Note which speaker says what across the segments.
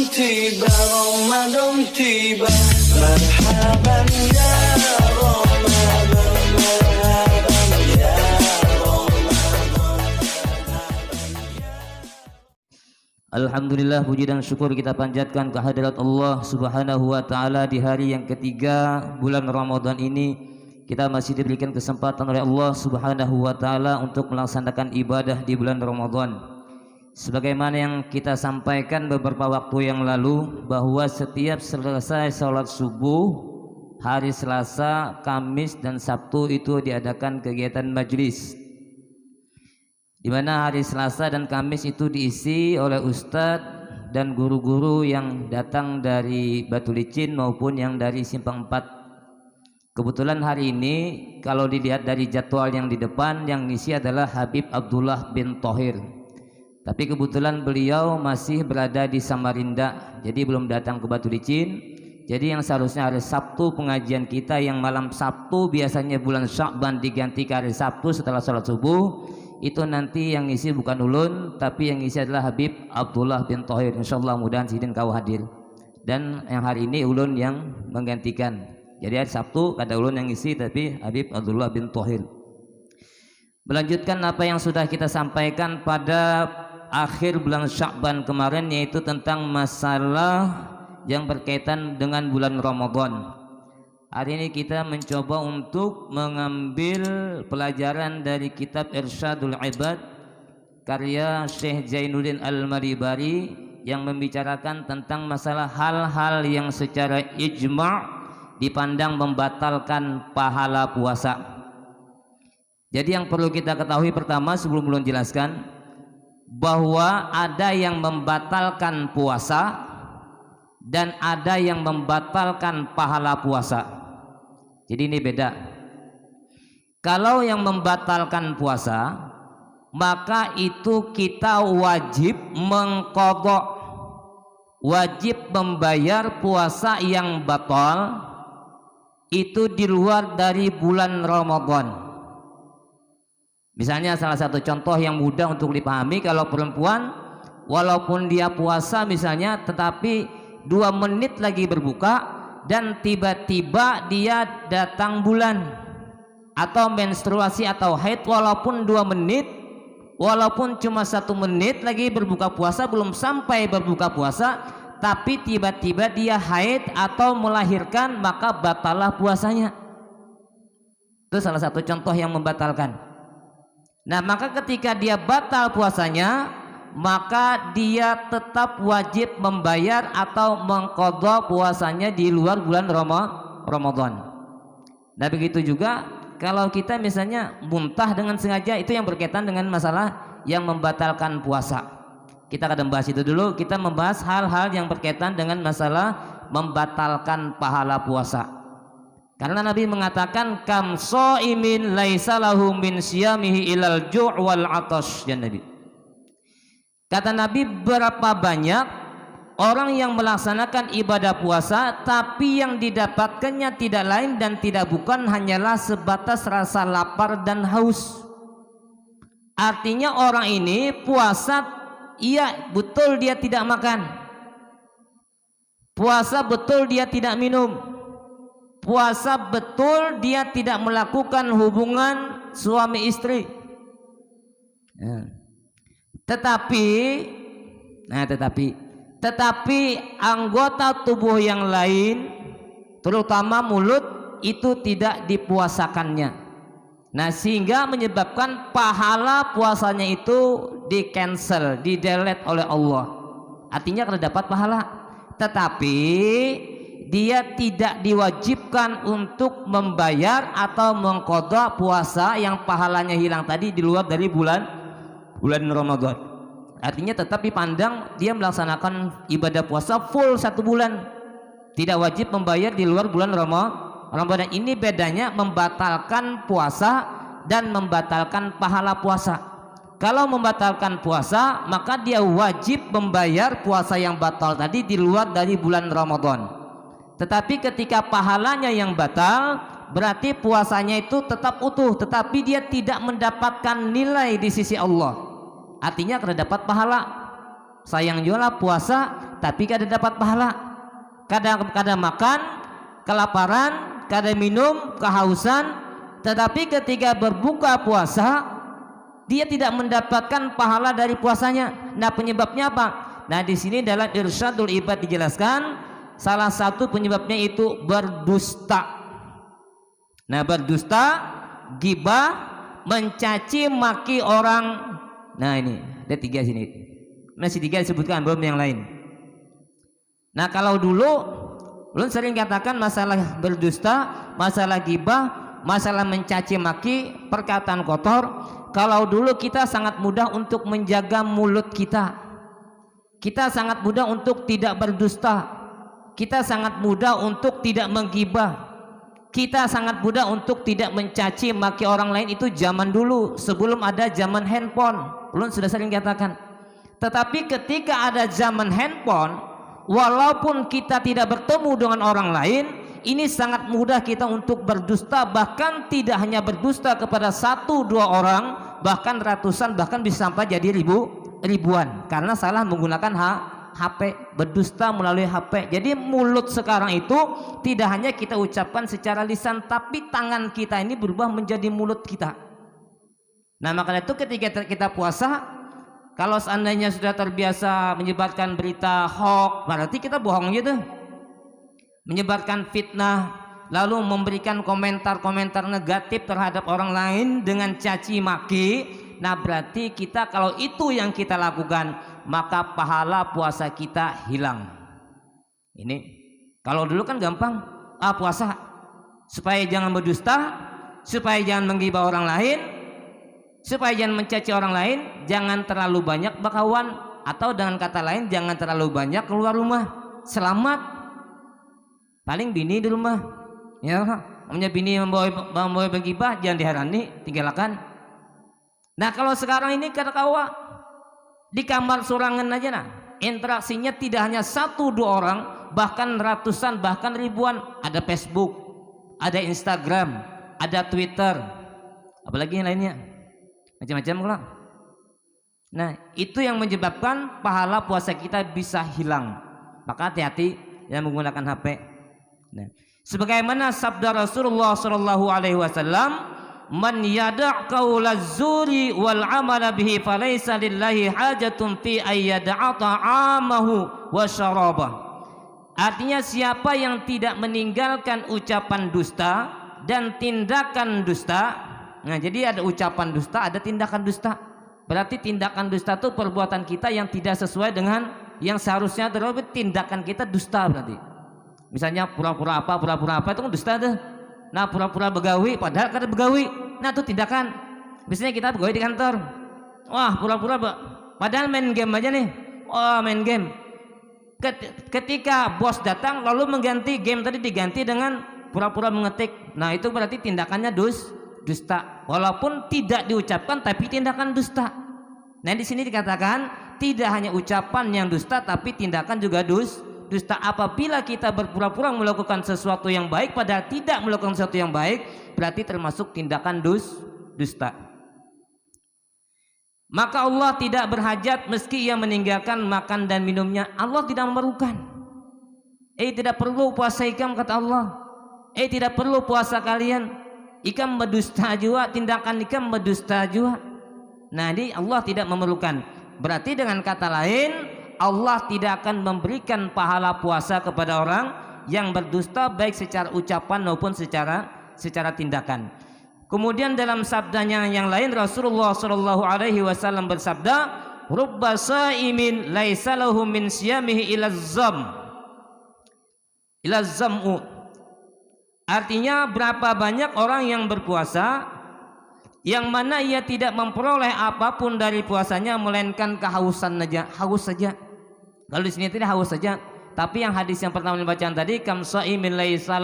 Speaker 1: tiba, Ramadan tiba. Marhaban ya Ramadan, marhaban ya Ramadan.
Speaker 2: Alhamdulillah, puji dan syukur kita panjatkan kehadirat Allah Subhanahu wa taala di hari yang ketiga bulan Ramadan ini. Kita masih diberikan kesempatan oleh Allah Subhanahu wa taala untuk melaksanakan ibadah di bulan Ramadan. Sebagaimana yang kita sampaikan beberapa waktu yang lalu, bahwa setiap selesai sholat subuh hari Selasa, Kamis dan Sabtu itu diadakan kegiatan majelis, di mana hari Selasa dan Kamis itu diisi oleh ustadz dan guru-guru yang datang dari Batu Licin maupun yang dari Simpang 4. Kebetulan hari ini kalau dilihat dari jadwal yang di depan, yang ngisi adalah Habib Abdullah bin Thohir. Tapi kebetulan beliau masih berada di Samarinda, jadi belum datang ke Batu Licin. Jadi yang seharusnya hari Sabtu pengajian kita yang malam Sabtu, biasanya bulan Sya'ban diganti ke hari Sabtu setelah sholat subuh, itu nanti yang ngisi bukan ulun, tapi yang ngisi adalah Habib Abdullah bin Thohir. Insyaallah mudahan sidin kau hadir. Dan yang hari ini ulun yang menggantikan. Jadi hari Sabtu kada ulun yang ngisi, tapi Habib Abdullah bin Thohir. Melanjutkan apa yang sudah kita sampaikan pada akhir bulan Sya'ban kemarin, yaitu tentang masalah yang berkaitan dengan bulan Ramadan. Hari ini kita mencoba untuk mengambil pelajaran dari kitab Irsyadul Ibad karya Syekh Zainuddin Al-Maribari yang membicarakan tentang masalah hal-hal yang secara ijma' dipandang membatalkan pahala puasa. Jadi yang perlu kita ketahui pertama sebelum belum jelaskan, bahwa ada yang membatalkan puasa dan ada yang membatalkan pahala puasa. Jadi ini beda. Kalau yang membatalkan puasa, maka itu kita wajib mengqadha, wajib membayar puasa yang batal itu di luar dari bulan Ramadan. Misalnya salah satu contoh yang mudah untuk dipahami, kalau perempuan walaupun dia puasa misalnya, tetapi 2 menit lagi berbuka dan tiba-tiba dia datang bulan atau menstruasi atau haid, walaupun 2 menit, walaupun cuma 1 menit lagi berbuka puasa, belum sampai berbuka puasa, tapi tiba-tiba dia haid atau melahirkan, maka batalah puasanya. Itu salah satu contoh yang membatalkan. Nah, maka ketika dia batal puasanya, maka dia tetap wajib membayar atau mengqadha puasanya di luar bulan Ramadan. Nah, begitu juga kalau kita misalnya muntah dengan sengaja, itu yang berkaitan dengan masalah yang membatalkan puasa. Kita akan membahas itu dulu. Kita membahas hal-hal yang berkaitan dengan masalah membatalkan pahala puasa. Karena Nabi mengatakan kam shaimin laisa lahu min siyamihi ilal ju' wal 'atash, ya Nabi. Kata Nabi, berapa banyak orang yang melaksanakan ibadah puasa tapi yang didapatkannya tidak lain dan tidak bukan hanyalah sebatas rasa lapar dan haus. Artinya orang ini puasa, iya betul dia tidak makan, puasa betul dia tidak minum, puasa betul dia tidak melakukan hubungan suami istri, ya. Tetapi anggota tubuh yang lain, terutama mulut, itu tidak dipuasakannya. Nah, sehingga menyebabkan pahala puasanya itu di cancel, di delete oleh Allah. Artinya kalau dapat pahala, tetapi dia tidak diwajibkan untuk membayar atau mengqadha puasa yang pahalanya hilang tadi di luar dari bulan Ramadan. Artinya tetap dipandang dia melaksanakan ibadah puasa full 1 bulan, tidak wajib membayar di luar bulan Ramadan. Ini bedanya membatalkan puasa dan membatalkan pahala puasa. Kalau membatalkan puasa, maka dia wajib membayar puasa yang batal tadi di luar dari bulan Ramadan. Tetapi ketika pahalanya yang batal, berarti puasanya itu tetap utuh, tetapi dia tidak mendapatkan nilai di sisi Allah. Artinya kalau dapat pahala, sayang juga puasa tapi kada dapat pahala. Kadang makan, kelaparan, kadang minum, kehausan, tetapi ketika berbuka puasa dia tidak mendapatkan pahala dari puasanya. Nah, penyebabnya apa? Nah, di sini dalam Irsyadul Ibad dijelaskan salah satu penyebabnya itu berdusta. Nah, berdusta, gibah, mencaci maki orang. Nah, ini ada 3 sini. Masih 3 disebutkan, belum yang lain. Nah, kalau dulu ulun sering katakan masalah berdusta, masalah gibah, masalah mencaci maki, perkataan kotor. Kalau dulu kita sangat mudah untuk menjaga mulut kita. Kita sangat mudah untuk tidak berdusta. Kita sangat mudah untuk tidak menggibah. Kita sangat mudah untuk tidak mencaci maki orang lain. Itu zaman dulu, sebelum ada zaman handphone. Ulun sudah sering katakan. Tetapi ketika ada zaman handphone, walaupun kita tidak bertemu dengan orang lain, ini sangat mudah kita untuk berdusta. Bahkan tidak hanya berdusta kepada 1-2 orang, bahkan ratusan, bahkan bisa sampai jadi ribuan, karena salah menggunakan HP, berdusta melalui HP. Jadi mulut sekarang itu tidak hanya kita ucapkan secara lisan, tapi tangan kita ini berubah menjadi mulut kita. Nah, makanya itu ketika kita puasa, kalau seandainya sudah terbiasa menyebarkan berita hoax, berarti kita bohong gitu. Menyebarkan fitnah, lalu memberikan komentar-komentar negatif terhadap orang lain dengan caci maki. Nah, berarti kita, kalau itu yang kita lakukan, maka pahala puasa kita hilang. Ini kalau dulu kan gampang, puasa supaya jangan berdusta, supaya jangan menggibah orang lain, supaya jangan mencaci orang lain, jangan terlalu banyak berkawan, atau dengan kata lain jangan terlalu banyak keluar rumah. Selamat, paling bini di rumah, ya, namanya bini membawa bergibah jangan diharani, tinggalkan. Nah, kalau sekarang ini kata kawa di kamar sorangan aja, nah interaksinya tidak hanya 1-2 orang, bahkan ratusan, bahkan ribuan. Ada Facebook, ada Instagram, ada Twitter, apalagi yang lainnya, macam-macam kalau. Nah, itu yang menyebabkan pahala puasa kita bisa hilang. Maka hati-hati yang menggunakan HP. Nah, sebagaimana sabda Rasulullah SAW, man yada' qaulaz zuri wal amala bihi falaysa lillahi hajatun fi ayyada'a ta'amahu wa syarabah. Artinya, siapa yang tidak meninggalkan ucapan dusta dan tindakan dusta. Nah, jadi ada ucapan dusta, ada tindakan dusta. Berarti tindakan dusta itu perbuatan kita yang tidak sesuai dengan yang seharusnya, tetapi tindakan kita dusta berarti. Misalnya pura-pura apa itu kan dusta tuh. Nah, pura-pura begawi padahal kada begawi. Nah, itu tindakan. Misalnya kita begawi di kantor. Wah, pura-pura padahal main game aja nih. Oh, main game. Ketika bos datang lalu mengganti game tadi, diganti dengan pura-pura mengetik. Nah, itu berarti tindakannya dusta. Walaupun tidak diucapkan tapi tindakan dusta. Nah, di sini dikatakan tidak hanya ucapan yang dusta tapi tindakan juga dusta. Apabila kita berpura-pura melakukan sesuatu yang baik padahal tidak melakukan sesuatu yang baik, berarti termasuk tindakan dusta. Maka Allah tidak berhajat meski ia meninggalkan makan dan minumnya. Allah tidak memerlukan. Tidak perlu puasa ikam, kata Allah. Tidak perlu puasa kalian. Ikam berdusta juga, tindakan ikam berdusta juga. Nah, ini Allah tidak memerlukan. Berarti dengan kata lain, Allah tidak akan memberikan pahala puasa kepada orang yang berdusta, baik secara ucapan maupun secara tindakan. Kemudian dalam sabdanya yang lain, Rasulullah SAW bersabda, rubba sa'imin laisa lahu min siyamihi ila zam'u. Artinya, berapa banyak orang yang berpuasa yang mana ia tidak memperoleh apapun dari puasanya melainkan kehausan saja, haus saja. Kalau di sini tidak haus saja, tapi yang hadis yang pertama dibacaan tadi, kam shaimin laisa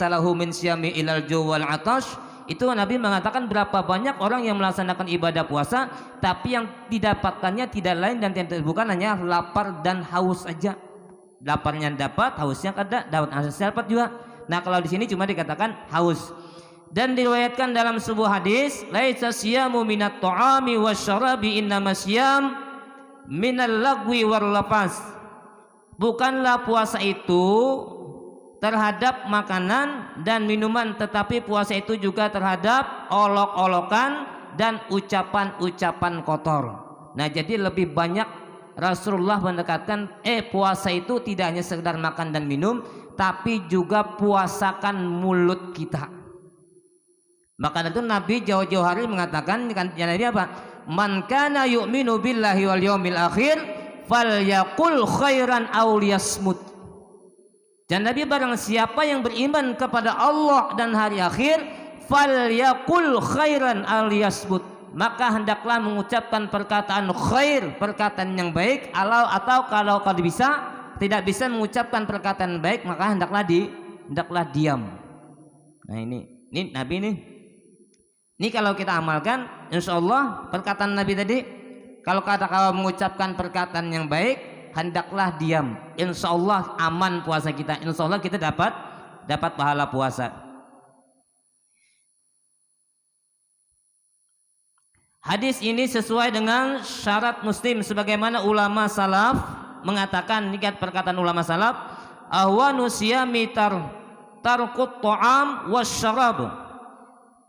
Speaker 2: lahu min siyami ilal ju' wal 'atash, itu Nabi mengatakan berapa banyak orang yang melaksanakan ibadah puasa tapi yang didapatkannya tidak lain dan tidak bukan hanya lapar dan haus saja. Laparnya dapat, hausnya kada, hausnya dapat juga. Nah, kalau di sini cuma dikatakan haus. Dan diriwayatkan dalam sebuah hadis, laisa siyamu minat ta'ami wasyarabi innama siyam minal lagwi war lafaz. bukanlah puasa itu terhadap makanan dan minuman, tetapi puasa itu juga terhadap olok-olokan dan ucapan-ucapan kotor. Nah, jadi lebih banyak Rasulullah mendekatkan puasa itu tidak hanya sekedar makan dan minum, tapi juga puasakan mulut kita. Maka itu Nabi jauh-jauh hari mengatakan, Nabi apa? Man kana yu'minu billahi wal yawmil akhir falyaqul khairan aw liyasmut. Dan Nabi barang siapa yang beriman kepada Allah dan hari akhir, falyaqul khairan aw liyasmut, maka hendaklah mengucapkan perkataan khair, perkataan yang baik, atau kalau tidak bisa mengucapkan perkataan baik, maka hendaklah diam. Nah ini Nabi ini kalau kita amalkan, insya Allah perkataan Nabi tadi, kalau mengucapkan perkataan yang baik, hendaklah diam. Insya Allah aman puasa kita. Insya Allah kita dapat pahala puasa. Hadis ini sesuai dengan syarat Muslim, sebagaimana ulama salaf mengatakan, nikat perkataan ulama salaf, ahwanu siyami tarkut ta'am wasyarab.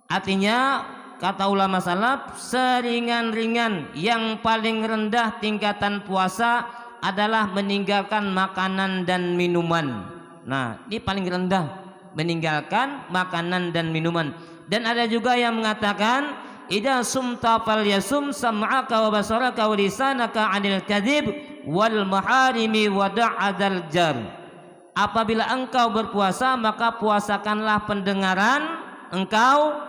Speaker 2: Artinya kata ulama salaf, seringan-ringan yang paling rendah tingkatan puasa adalah meninggalkan makanan dan minuman. Nah, ini paling rendah, meninggalkan makanan dan minuman. Dan ada juga yang mengatakan, idza sumta falyasum sam'aka wa basaraka wa lisanaka 'anil kadzib wal maharimi wa da'adzal jar. Apabila engkau berpuasa, maka puasakanlah pendengaran engkau,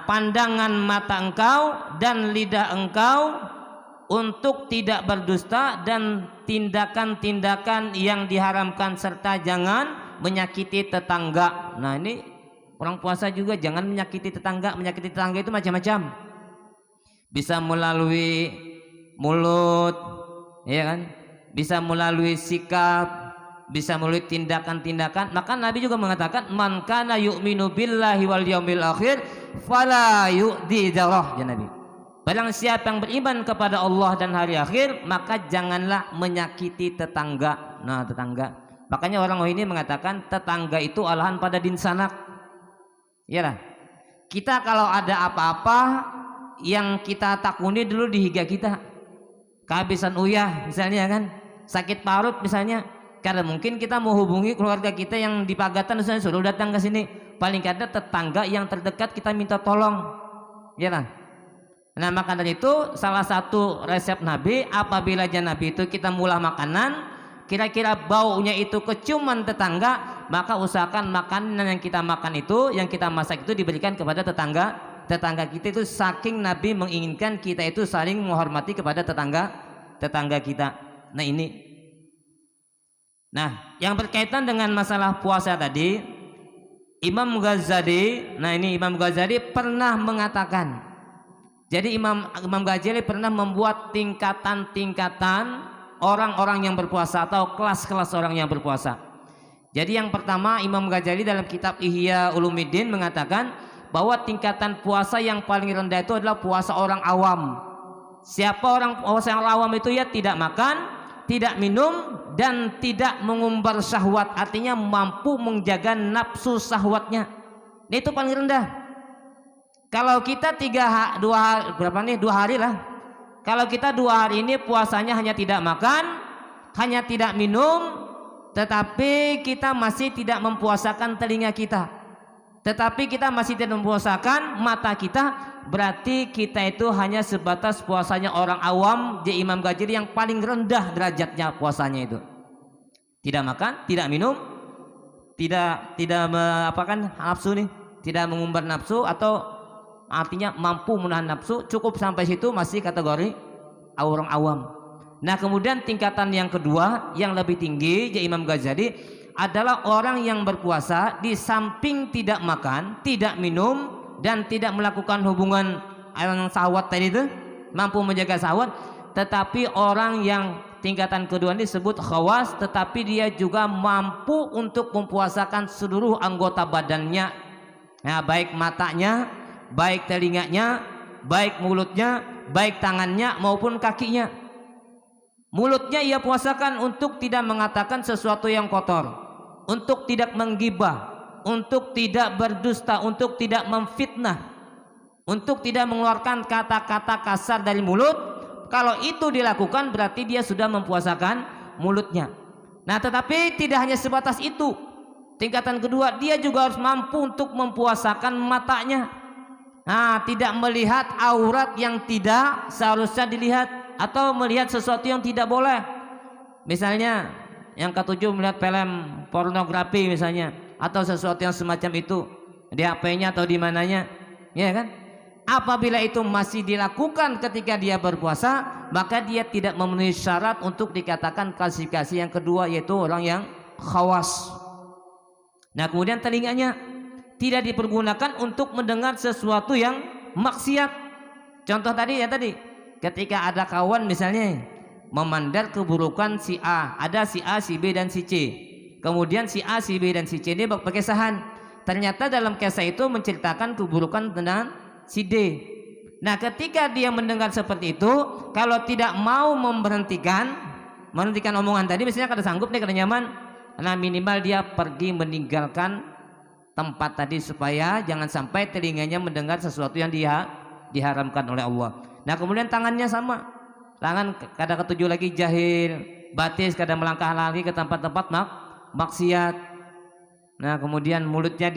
Speaker 2: pandangan mata engkau dan lidah engkau untuk tidak berdusta dan tindakan-tindakan yang diharamkan, serta jangan menyakiti tetangga. Nah, ini orang puasa juga jangan menyakiti tetangga. Menyakiti tetangga itu macam-macam. Bisa melalui mulut, ya kan? Bisa melalui sikap, bisa melalui tindakan-tindakan. Maka Nabi juga mengatakan, man kana yu'minu billahi wal yawmil akhir fala yu'di jarah, ya Nabi. Barang siapa yang beriman kepada Allah dan hari akhir, maka janganlah menyakiti tetangga. Nah, tetangga. Makanya orang ini mengatakan tetangga itu alahan pada din sanak. Iyalah. Kita kalau ada apa-apa yang kita takuni dulu di higa kita, kehabisan uyah misalnya kan, sakit parut misalnya, karena mungkin kita mau hubungi keluarga kita yang di Pagatan misalnya, suruh datang ke sini, paling kada tetangga yang terdekat kita minta tolong. Iyalah. Nah, maka dari itu salah satu resep Nabi, apabila Nabi itu kita mulah makanan, kira-kira baunya itu keciuman tetangga, maka usahakan makanan yang kita makan itu, yang kita masak itu diberikan kepada tetangga kita. Itu saking Nabi menginginkan kita itu saling menghormati kepada tetangga kita. Nah, ini. Nah, yang berkaitan dengan masalah puasa tadi, Imam Ghazali pernah mengatakan, jadi Imam Ghazali pernah membuat tingkatan-tingkatan orang-orang yang berpuasa atau kelas-kelas orang yang berpuasa. Jadi yang pertama, Imam Ghazali dalam kitab Ihya Ulumuddin mengatakan bahwa tingkatan puasa yang paling rendah itu adalah puasa orang awam. Siapa orang puasa yang awam itu? Ya, tidak makan, tidak minum, dan tidak mengumbar syahwat. Artinya mampu menjaga nafsu syahwatnya. Itu paling rendah. Kalau kita 2 hari lah. Kalau kita 2 hari ini puasanya hanya tidak makan, hanya tidak minum, tetapi kita masih tidak mempuasakan telinga kita, tetapi kita masih tidak mempuasakan mata kita, berarti kita itu hanya sebatas puasanya orang awam. Di Imam Ghazali yang paling rendah derajatnya puasanya itu. Tidak makan, tidak minum, tidak nafsu nih, tidak mengumbar nafsu, atau artinya mampu menahan nafsu, cukup sampai situ masih kategori orang awam. Nah, kemudian tingkatan yang kedua yang lebih tinggi di Imam Ghazali adalah orang yang berpuasa di samping tidak makan, tidak minum, dan tidak melakukan hubungan syahwat tadi itu, mampu menjaga syahwat, tetapi orang yang tingkatan kedua ini disebut khawas, tetapi dia juga mampu untuk mempuasakan seluruh anggota badannya. Nah, baik matanya, baik telinganya, baik mulutnya, baik tangannya maupun kakinya. Mulutnya ia puasakan untuk tidak mengatakan sesuatu yang kotor, untuk tidak menggibah, untuk tidak berdusta, untuk tidak memfitnah, untuk tidak mengeluarkan kata-kata kasar dari mulut. Kalau itu dilakukan berarti dia sudah mempuasakan mulutnya. Nah, tetapi tidak hanya sebatas itu. Tingkatan kedua, dia juga harus mampu untuk mempuasakan matanya. Nah, tidak melihat aurat yang tidak seharusnya dilihat, atau melihat sesuatu yang tidak boleh. Misalnya yang ketujuh, melihat film pornografi misalnya, atau sesuatu yang semacam itu di HP-nya atau di mananya, ya kan? Apabila itu masih dilakukan ketika dia berpuasa, maka dia tidak memenuhi syarat untuk dikatakan klasifikasi yang kedua, yaitu orang yang khawas. Nah, kemudian telinganya tidak dipergunakan untuk mendengar sesuatu yang maksiat. Contoh tadi ya, ketika ada kawan misalnya memandang keburukan si A, ada si A, si B dan si C. Kemudian si A, si B dan si C ini berkesahan. Ternyata dalam kisah itu menceritakan keburukan tentang si D. Nah, ketika dia mendengar seperti itu, kalau tidak mau menghentikan omongan tadi, misalnya kada sanggup nih, kada nyaman, nah minimal dia pergi meninggalkan tempat tadi supaya jangan sampai telinganya mendengar sesuatu yang dia diharamkan oleh Allah. Nah, kemudian tangannya sama. Tangan kada ketujuh lagi jahil, batis kada melangkah lagi ke tempat-tempat maksiat. Nah, kemudian mulutnya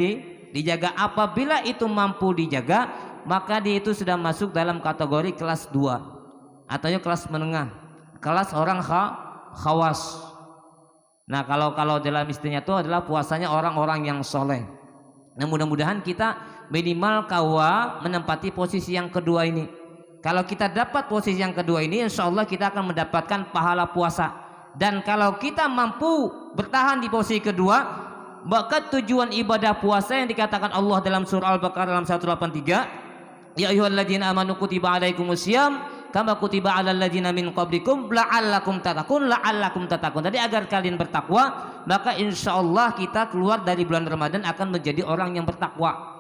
Speaker 2: dijaga. Apabila itu mampu dijaga, maka dia itu sudah masuk dalam kategori kelas 2 atau kelas menengah, kelas orang khawas. Nah, kalau dalam istilahnya itu adalah puasanya orang-orang yang soleh. Nah, mudah-mudahan kita minimal kawa menempati posisi yang kedua ini. Kalau kita dapat posisi yang kedua ini, insya Allah kita akan mendapatkan pahala puasa. Dan kalau kita mampu bertahan di posisi kedua, maka tujuan ibadah puasa yang dikatakan Allah dalam surah Al-Baqarah dalam 183, ya ayyuhalladzina amanu kutiba alaikumusiyam kama kutiba alal ladzina min qablikum la'allakum tattaqun. Tadi agar kalian bertakwa, maka insyaallah kita keluar dari bulan Ramadan akan menjadi orang yang bertakwa.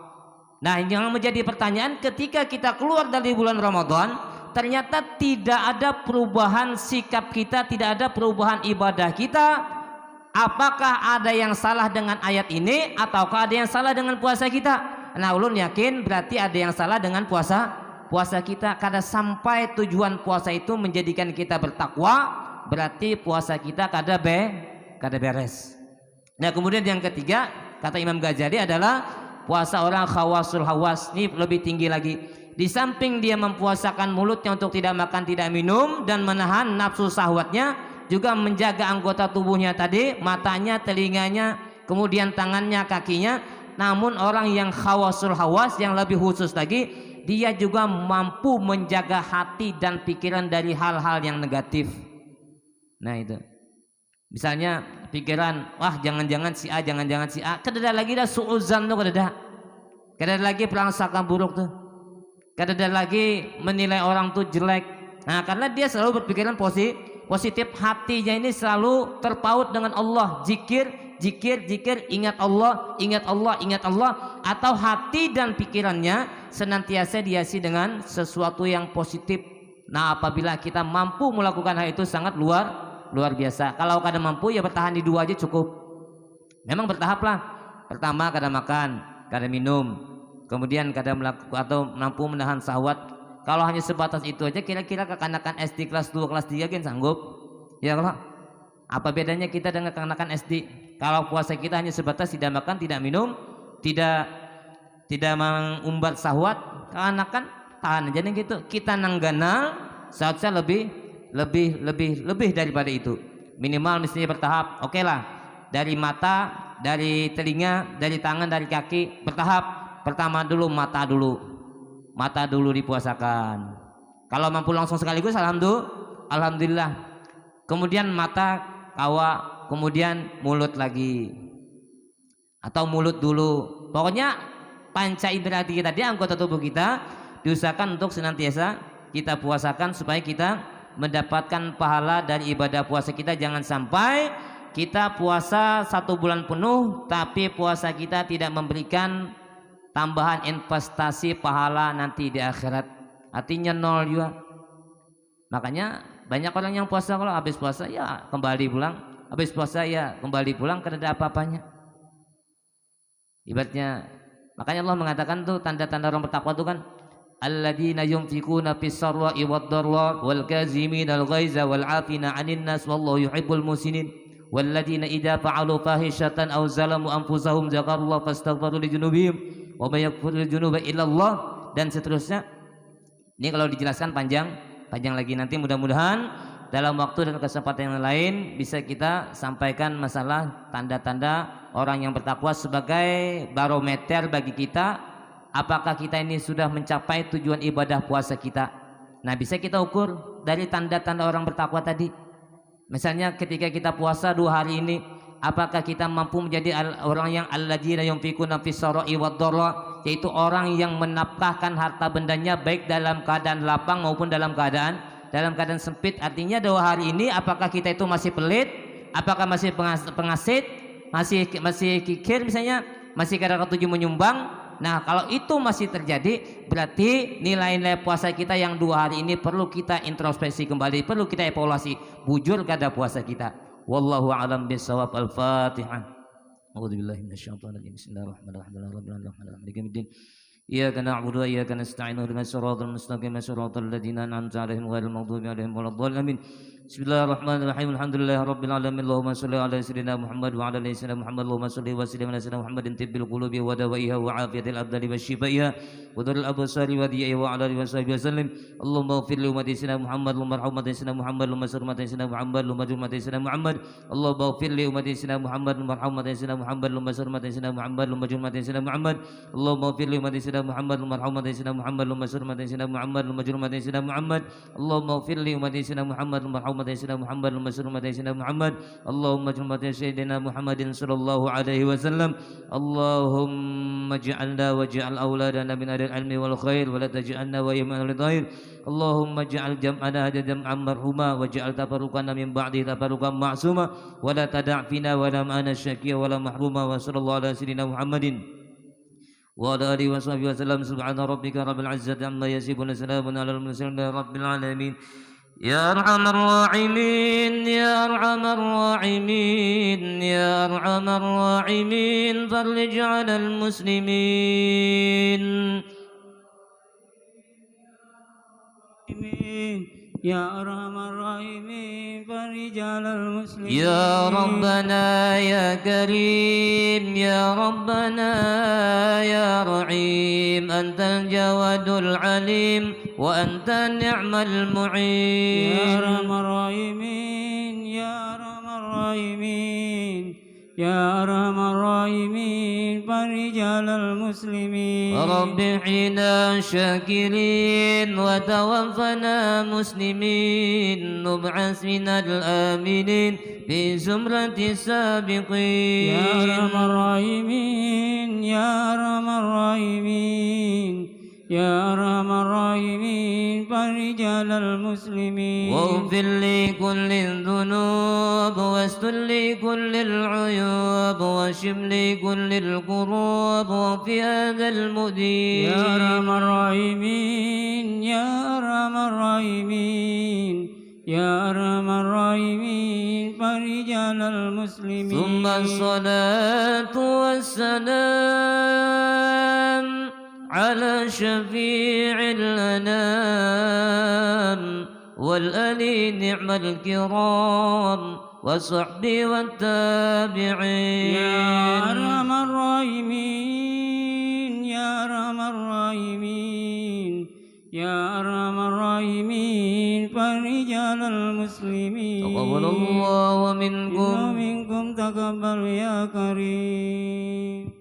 Speaker 2: Nah, yang menjadi pertanyaan, ketika kita keluar dari bulan Ramadan, ternyata tidak ada perubahan sikap kita, tidak ada perubahan ibadah kita. Apakah ada yang salah dengan ayat ini, ataukah ada yang salah dengan puasa kita? Nah, ulun yakin berarti ada yang salah dengan puasa kita. Kada sampai tujuan puasa itu menjadikan kita bertakwa, berarti puasa kita kada beres. Nah, kemudian yang ketiga, kata Imam Ghazali adalah puasa orang khawasul hawas. Ini lebih tinggi lagi. Di samping dia mempuasakan mulutnya untuk tidak makan, tidak minum, dan menahan nafsu syahwatnya, juga menjaga anggota tubuhnya tadi, matanya, telinganya, kemudian tangannya, kakinya. Namun orang yang khawasul hawas, yang lebih khusus lagi, dia juga mampu menjaga hati dan pikiran dari hal-hal yang negatif. Nah, itu misalnya pikiran, wah jangan-jangan si A, kada lagi dah suuzan tuh, kada lagi prasangka buruk tuh, kada lagi menilai orang tuh jelek. Nah, karena dia selalu berpikiran positif, hatinya ini selalu terpaut dengan Allah, zikir, ingat Allah, atau hati dan pikirannya senantiasa dihiasi dengan sesuatu yang positif. Nah, apabila kita mampu melakukan hal itu sangat luar biasa. Kalau kada mampu, ya bertahan di 2 aja cukup. Memang bertahap lah. Pertama kada makan, kada minum, kemudian kada melakukan atau mampu menahan syahwat. Kalau hanya sebatas itu aja, kira-kira kekanakan SD kelas 2, kelas 3 kan sanggup. Ya kalau apa bedanya kita dengan kekanakan SD? Kalau puasa kita hanya sebatas tidak makan, tidak minum, tidak mengumbar syahwat, kekanakan tahan aja nih gitu. Kita nanggana seharusnya lebih daripada itu. Minimal mestinya bertahap. Oke lah, dari mata, dari telinga, dari tangan, dari kaki, bertahap. Pertama dulu mata dulu dipuasakan. Kalau mampu langsung sekaligus, alhamdulillah. Kemudian mata, kawa, kemudian mulut lagi, atau mulut dulu. Pokoknya panca indera kita tadi, anggota tubuh kita diusahakan untuk senantiasa kita puasakan supaya kita mendapatkan pahala dari ibadah puasa kita. Jangan sampai kita puasa 1 bulan penuh tapi puasa kita tidak memberikan tambahan investasi pahala nanti di akhirat, artinya 0 juga. Makanya banyak orang yang puasa kalau habis puasa ya kembali pulang, habis puasa ya kembali pulang karena ada apa-apanya. Ibaratnya makanya Allah mengatakan tuh tanda-tanda orang bertakwa itu kan alladzina yunfikuna fis sarra'i wad dharra wal kaziminal ghaiza wal 'afina 'anil nas wallahu yuhibbul muhsinin walladzina idza fa'alu fahishatan aw zalamu anfusahum dzakarullaha fastaghfiru li dzunubihim wa may yaghfiru dzunuba illa Allah dan seterusnya. Ini kalau dijelaskan panjang lagi, nanti mudah-mudahan dalam waktu dan kesempatan yang lain bisa kita sampaikan masalah tanda-tanda orang yang bertakwa sebagai barometer bagi kita apakah kita ini sudah mencapai tujuan ibadah puasa kita. Nah, bisa kita ukur dari tanda-tanda orang bertakwa tadi. Misalnya ketika kita puasa 2 hari ini, apakah kita mampu menjadi orang yang alladzina yunfikuna fis sarra'i wad dharra, yaitu orang yang menafkahkan harta bendanya baik dalam keadaan lapang maupun dalam keadaan sempit. Artinya 2 hari ini apakah kita itu masih pelit, apakah masih pengasit, masih kikir misalnya, masih kadang ketujuh menyumbang. Nah, kalau itu masih terjadi, berarti nilai-nilai puasa kita yang 2 hari ini perlu kita introspeksi kembali, perlu kita evaluasi, bujur kada puasa kita. Wallahu a'lam bishawab. Al-Fatihah. A'udzubillahi minasyaitonir rajim. Bismillahirrahmanirrahim. Iyyaka na'budu wa iyyaka nasta'in. Ihdinas siratal mustaqim. Siratal ladzina an'amta 'alaihim ghairil maghdubi 'alaihim waladdallin. Bismillahirrahmanirrahim. Alhamdulillahirabbil alamin. Allahumma shalli ala sayyidina Muhammad wa ala ali sayyidina Muhammad. Allahumma shalli wa sallim ala sayyidina Muhammadin tibbil qulubi wa dawaiha wa afiyatil abdani wa shifaiha wa darul absari wa diya wa ala alihi wa sahbihi wasallim. Allahumma ighfir li ummati sayyidina Muhammad, Allahumma arham ummati sayyidina Muhammad, Allahumma sur ummati sayyidina Muhammad, Allahumma jur ummati sayyidina Muhammad. Allahumma ighfir li ummati sayyidina Muhammad, Allahumma arham ummati sayyidina Muhammad, Allahumma sur ummati sayyidina Muhammad, Allahumma jur ummati sayyidina Muhammad. Allahumma ighfir li ummati sayyidina Muhammad, Allahumma arham ummati sayyidina Muhammad, Allahumma sur ummati sayyidina Muhammad, Allahumma jur ummati sayyidina Muhammad. Allahumma ighfir li ummati sayyidina Muhammad, Allahumma arham ummati sayyidina Muhammad, Allahumma sur ummati sayyidina Muhammad. Allahumma jur ummati sayyidina Muhammadin sallallahu alaihi wasallam. Allahumma ij'alna waj'al auladana min ahli al-ilmi wal khair wa la taj'alna wa min ahli al-dhair. Allahumma ij'al jam'ana hadha jam'an marhuma waj'al tafarruqana min ba'di tafarruqan ma'suma wa la tada' fina wa la ma'ana syaqiyya wa la mahruma wa sallallahu ala sayyidina Muhammadin wa ala alihi wa sahbihi wasallam. Subhana rabbika rabbil izzati amma yasifun, salamun alal mursalin rabbil alamin. Ya arhamar rahimin, ya arhamar rahimin, ya arhamar rahimin, farij 'alal muslimin.
Speaker 3: Ya arhamar rahimin, farij 'alal muslimin.
Speaker 2: Ya Rabbana ya Karim, ya Rabbana ya Rahim, antal jawadul alim wa anta ni'mal mu'in.
Speaker 3: Ya arhamar rahimin, ya arhamar rahimin, ya arhamar rahimin, farij 'alal muslimin.
Speaker 2: Rabbi hina syakirin wa tawaffana muslimin, nub'as minal aminin fi zumrati sabiqin.
Speaker 3: Ya arhamar rahimin, ya arhamar rahimin, ya arhamar rahimin, farij 'alal muslimin.
Speaker 2: واغفر لكل الذنوب واستر لكل العيوب واشف لكل الكروب وفي هذا المدين.
Speaker 3: Ya arhamar rahimin, ya arhamar rahimin, ya arhamar rahimin, farij 'alal muslimin.
Speaker 2: ثم الصلاة والسلام على شفيع الأنام والآل نعم الكرام وصحبه والتابعين.
Speaker 3: Ya arhamar rahimin, ya arhamar rahimin, ya arhamar rahimin, farij 'alal muslimin.
Speaker 2: تقبل الله منكم.
Speaker 3: Minkum taqabbal ya karim.